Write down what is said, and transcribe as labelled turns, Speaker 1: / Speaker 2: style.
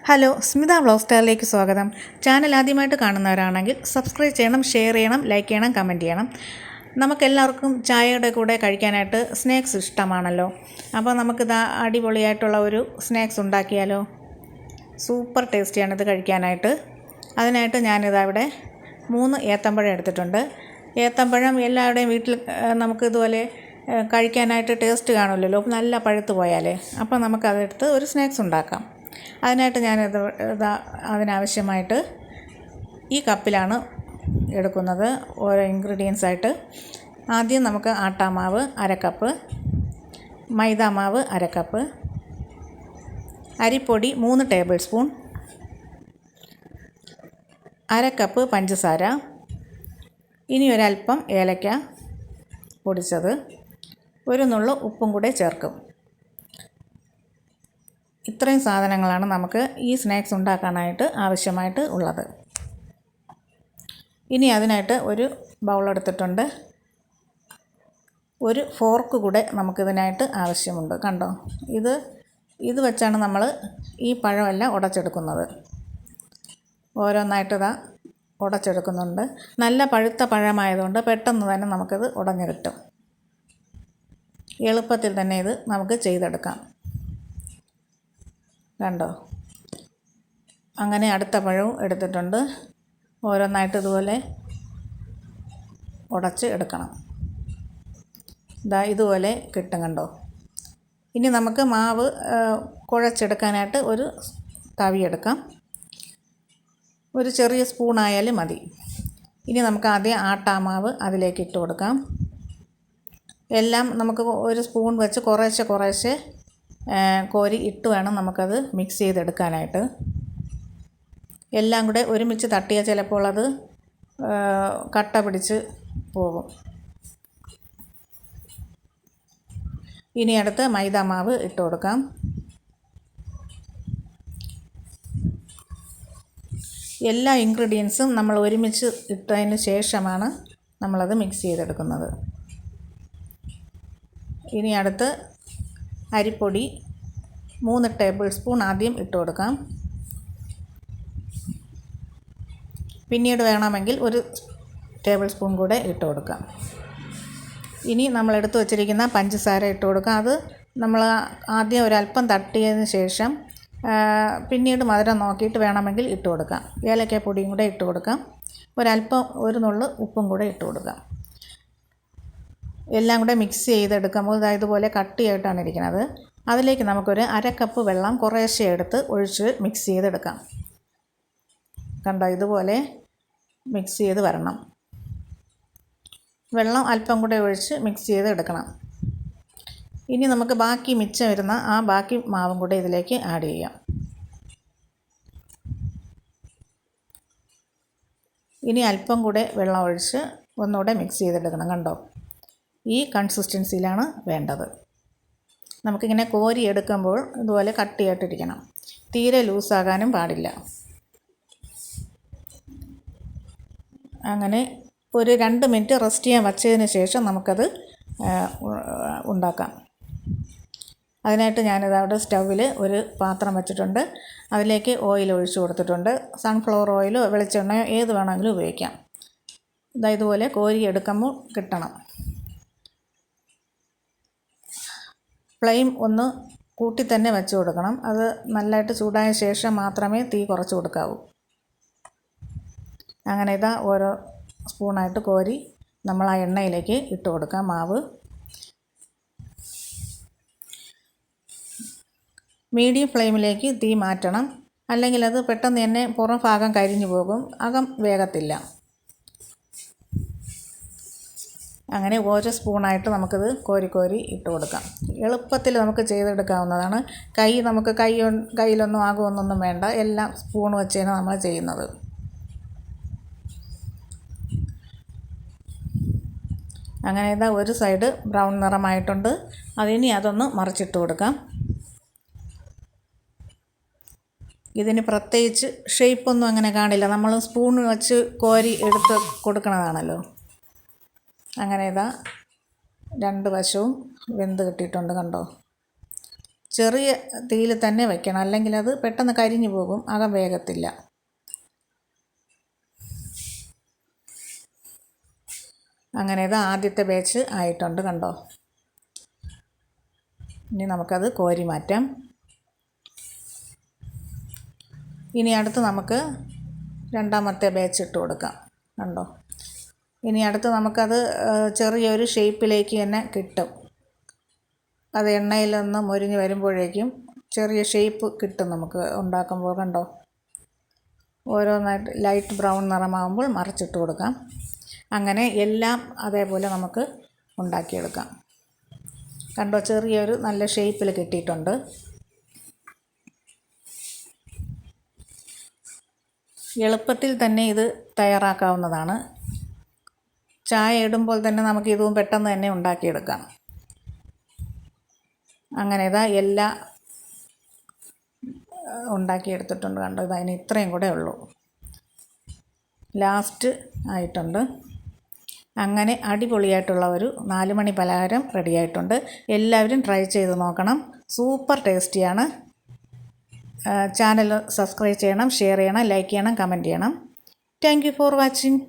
Speaker 1: Hello, Smitha vlog സ്റ്റാറിലേക്ക് സ്വാഗതം. Channel ആദ്യമായിട്ട് കാണുന്നവരാണെങ്കിൽ സബ്സ്ക്രൈബ് ചെയ്യണം, ഷെയർ ചെയ്യണം, ലൈക്ക് ചെയ്യണം, കമൻറ്റ് ചെയ്യണം. നമുക്കെല്ലാവർക്കും ചായയുടെ കൂടെ കഴിക്കാനായിട്ട് സ്നാക്സ് ഇഷ്ടമാണല്ലോ. അപ്പോൾ നമുക്കിത് അടിപൊളിയായിട്ടുള്ള ഒരു സ്നാക്സ് ഉണ്ടാക്കിയാലോ. സൂപ്പർ ടേസ്റ്റിയാണിത് കഴിക്കാനായിട്ട്. അതിനായിട്ട് ഞാനിതവിടെ 3 ഏത്തമ്പഴം എടുത്തിട്ടുണ്ട്. ഏത്തമ്പഴം എല്ലാവരുടെയും വീട്ടിൽ നമുക്കിതുപോലെ കഴിക്കാനായിട്ട് ടേസ്റ്റ് കാണില്ലല്ലോ, നല്ല പഴുത്ത് പോയാലേ. അപ്പോൾ നമുക്കതെടുത്ത് ഒരു സ്നാക്സ് ഉണ്ടാക്കാം. അതിനായിട്ട് ഞാനിത് അതിനാവശ്യമായിട്ട് ഈ കപ്പിലാണ് എടുക്കുന്നത് ഓരോ ഇൻഗ്രീഡിയൻസ് ആയിട്ട്. ആദ്യം നമുക്ക് ആട്ടാമാവ് 1/2 കപ്പ്, മൈദാമാവ് 1/2 കപ്പ്, അരിപ്പൊടി 3 ടേബിൾ സ്പൂൺ, 1/2 കപ്പ് പഞ്ചസാര, ഇനി ഒരല്പം ഏലക്ക പൊടിച്ചത്, ഒരു നുള്ളു ഉപ്പും കൂടെ ചേർക്കും. ഇത്രയും സാധനങ്ങളാണ് നമുക്ക് ഈ സ്നാക്സ് ഉണ്ടാക്കാനായിട്ട് ആവശ്യമായിട്ട് ഉള്ളത്. ഇനി അതിനായിട്ട് ഒരു ബൗൾ എടുത്തിട്ടുണ്ട്. ഒരു ഫോർക്ക് കൂടെ നമുക്കിതിനായിട്ട് ആവശ്യമുണ്ട്. കണ്ടോ, ഇത് വെച്ചാണ് നമ്മൾ ഈ പഴമെല്ലാം ഉടച്ചെടുക്കുന്നത്. ഓരോന്നായിട്ട് ഉടച്ചെടുക്കുന്നുണ്ട്. നല്ല പഴുത്ത പഴമായതുകൊണ്ട് പെട്ടെന്ന് തന്നെ നമുക്കിത് ഉടഞ്ഞു കിട്ടും. എളുപ്പത്തിൽ തന്നെ ഇത് നമുക്ക് ചെയ്തെടുക്കാം. കണ്ടോ, അങ്ങനെ അടുത്ത പഴവും എടുത്തിട്ടുണ്ട്. ഓരോന്നായിട്ട് ഇതുപോലെ ഉടച്ച് എടുക്കണം. ഇതുപോലെ കിട്ടും. കണ്ടോ, ഇനി നമുക്ക് മാവ് കുഴച്ചെടുക്കാനായിട്ട് ഒരു തവി എടുക്കാം. ഒരു ചെറിയ സ്പൂണായാലും മതി. ഇനി നമുക്ക് ആദ്യം ആട്ടാമാവ് അതിലേക്ക് ഇട്ട് കൊടുക്കാം. എല്ലാം നമുക്ക് ഒരു സ്പൂൺ വെച്ച് കുറേശ്ശെ കോരി ഇട്ട് വേണം നമുക്കത് മിക്സ് ചെയ്തെടുക്കാനായിട്ട്. എല്ലാം കൂടെ ഒരുമിച്ച് തട്ടിയാൽ ചിലപ്പോൾ അത് കട്ട പിടിച്ച് പോകും. ഇനി അടുത്ത് മൈദാമാവ് ഇട്ട് കൊടുക്കാം. എല്ലാ ഇൻഗ്രീഡിയൻസും നമ്മൾ ഒരുമിച്ച് ഇട്ടതിന് ശേഷമാണ് നമ്മളത് മിക്സ് ചെയ്തെടുക്കുന്നത്. ഇനി അടുത്ത് അരിപ്പൊടി 3 ടേബിൾ സ്പൂൺ ആദ്യം ഇട്ട് കൊടുക്കാം. പിന്നീട് വേണമെങ്കിൽ ഒരു ടേബിൾ സ്പൂൺ കൂടെ ഇട്ട് കൊടുക്കാം. ഇനി നമ്മൾ എടുത്തു വച്ചിരിക്കുന്ന പഞ്ചസാര ഇട്ട് കൊടുക്കാം. അത് നമ്മൾ ആദ്യം ഒരല്പം തട്ടിയതിന് ശേഷം പിന്നീട് മധുരം നോക്കിയിട്ട് വേണമെങ്കിൽ ഇട്ട് കൊടുക്കാം. ഏലക്കപ്പൊടിയും കൂടെ ഇട്ട് കൊടുക്കാം. ഒരല്പം ഒരു നുള്ളു ഉപ്പും കൂടെ ഇട്ട് കൊടുക്കാം. എല്ലാം കൂടെ മിക്സ് ചെയ്തെടുക്കുമ്പോൾ ഇതുപോലെ കട്ടിയായിട്ടാണ് ഇരിക്കുന്നത്. അതിലേക്ക് നമുക്കൊരു 1/2 കപ്പ് വെള്ളം കുറേശ്ശെ എടുത്ത് ഒഴിച്ച് മിക്സ് ചെയ്തെടുക്കാം. കണ്ടോ, ഇതുപോലെ മിക്സ് ചെയ്ത് വരണം. വെള്ളം അല്പം കൂടെ ഒഴിച്ച് മിക്സ് ചെയ്ത് എടുക്കണം. ഇനി നമുക്ക് ബാക്കി മിച്ചം വരുന്ന ബാക്കി മാവും കൂടെ ഇതിലേക്ക് ആഡ് ചെയ്യാം. ഇനി അല്പം കൂടെ വെള്ളം ഒഴിച്ച് ഒന്നുകൂടെ മിക്സ് ചെയ്തെടുക്കണം. കണ്ടോ, ഈ കൺസിസ്റ്റൻസിയിലാണ് വേണ്ടത്. നമുക്കിങ്ങനെ കോരി എടുക്കുമ്പോൾ ഇതുപോലെ കട്ടിയായിട്ടിരിക്കണം. തീരെ ലൂസാകാനും പാടില്ല. അങ്ങനെ ഒരു 2 മിനിറ്റ് റെസ്റ്റ് ചെയ്യാൻ വച്ചതിന് ശേഷം നമുക്കത് ഉണ്ടാക്കാം. അതിനായിട്ട് ഞാനിതവിടെ സ്റ്റൗവിൽ ഒരു പാത്രം വെച്ചിട്ടുണ്ട്. അതിലേക്ക് ഓയിൽ ഒഴിച്ച് കൊടുത്തിട്ടുണ്ട്. സൺഫ്ലവർ ഓയിലോ വെളിച്ചെണ്ണയോ ഏത് വേണമെങ്കിലും ഉപയോഗിക്കാം. ഇതുപോലെ കോരി എടുക്കുമ്പോൾ കിട്ടണം. ഫ്ലെയിം ഒന്ന് കൂട്ടി തന്നെ വെച്ച് കൊടുക്കണം. അത് നല്ലതായിട്ട് ചൂടായ ശേഷം മാത്രമേ തീ കുറച്ച് കൊടുക്കാവൂ. അങ്ങനെ ഓരോ സ്പൂണായിട്ട് കോരി നമ്മൾ ആ എണ്ണയിലേക്ക് ഇട്ട് കൊടുക്കാം മാവ്. മീഡിയം ഫ്ലെയിമിലേക്ക് തീ മാറ്റണം. അല്ലെങ്കിൽ അത് പെട്ടെന്ന് തന്നെ പുറം ഭാഗം കരിഞ്ഞു പോകും, അകം വേഗത്തില്ല. അങ്ങനെ ഓരോ സ്പൂണായിട്ട് നമുക്കിത് കോരി ഇട്ട് കൊടുക്കാം. എളുപ്പത്തിൽ നമുക്ക് ചെയ്തെടുക്കാവുന്നതാണ്. നമുക്ക് കയ്യിലൊന്നും ആകുമെന്നൊന്നും വേണ്ട. എല്ലാം സ്പൂൺ വെച്ചാണ് നമ്മൾ ചെയ്യുന്നത്. അങ്ങനെ ഒരു സൈഡ് ബ്രൗൺ നിറമായിട്ടുണ്ട്. അതിനി അതൊന്ന് മറിച്ചിട്ട് കൊടുക്കാം. ഇതിന് പ്രത്യേകിച്ച് ഷേപ്പൊന്നും അങ്ങനെ കാണില്ല. നമ്മൾ സ്പൂൺ വെച്ച് കോരി എടുത്ത് കൊടുക്കണതാണല്ലോ. അങ്ങനെ 2 വശവും വെന്ത് കിട്ടിയിട്ടുണ്ട്. കണ്ടോ, ചെറിയ തീയിൽ തന്നെ വെക്കണം, അല്ലെങ്കിൽ അത് പെട്ടെന്ന് കരിഞ്ഞു പോകും, അകം വേഗത്തില്ല. അങ്ങനെ ഇത് ആദ്യത്തെ ബാച്ച് ആയിട്ടുണ്ട്, കണ്ടോ. ഇനി നമുക്കത് കോരി മാറ്റാം. ഇനി അടുത്ത് നമുക്ക് രണ്ടാമത്തെ ബാച്ച് ഇട്ട് കൊടുക്കാം, കണ്ടോ. ഇനി അടുത്ത് നമുക്കത് ചെറിയൊരു ഷേപ്പിലേക്ക് തന്നെ കിട്ടും. അത് എണ്ണയിലൊന്ന് മൊരിഞ്ഞ് വരുമ്പോഴേക്കും ചെറിയ ഷേപ്പ് കിട്ടും നമുക്ക് ഉണ്ടാക്കുമ്പോൾ, കണ്ടോ. ഓരോന്നായിട്ട് ലൈറ്റ് ബ്രൗൺ നിറമാകുമ്പോൾ മറിച്ചിട്ട് കൊടുക്കാം. അങ്ങനെ എല്ലാം അതേപോലെ നമുക്ക് ഉണ്ടാക്കിയെടുക്കാം. കണ്ടോ, ചെറിയൊരു നല്ല ഷേപ്പിൽ കിട്ടിയിട്ടുണ്ട്. എളുപ്പത്തിൽ തന്നെ ഇത് തയ്യാറാക്കാവുന്നതാണ്. ചായ ഇടുമ്പോൾ തന്നെ നമുക്ക് ഇതും പെട്ടെന്ന് തന്നെ ഉണ്ടാക്കിയെടുക്കാം. അങ്ങനെ ഇതാ എല്ലാം ഉണ്ടാക്കിയെടുത്തിട്ടുണ്ട്, കണ്ടോ. ഇനി ഇത്രയും കൂടെ ഉള്ളൂ, ലാസ്റ്റ് ആയിട്ടുണ്ട്. അങ്ങനെ അടിപൊളിയായിട്ടുള്ള ഒരു 4 മണി പലഹാരം റെഡിയായിട്ടുണ്ട്. എല്ലാവരും ട്രൈ ചെയ്ത് നോക്കണം, സൂപ്പർ ടേസ്റ്റിയാണ്. ചാനൽ സബ്സ്ക്രൈബ് ചെയ്യണം, ഷെയർ ചെയ്യണം, ലൈക്ക് ചെയ്യണം, കമൻറ്റ് ചെയ്യണം. Thank you for watching.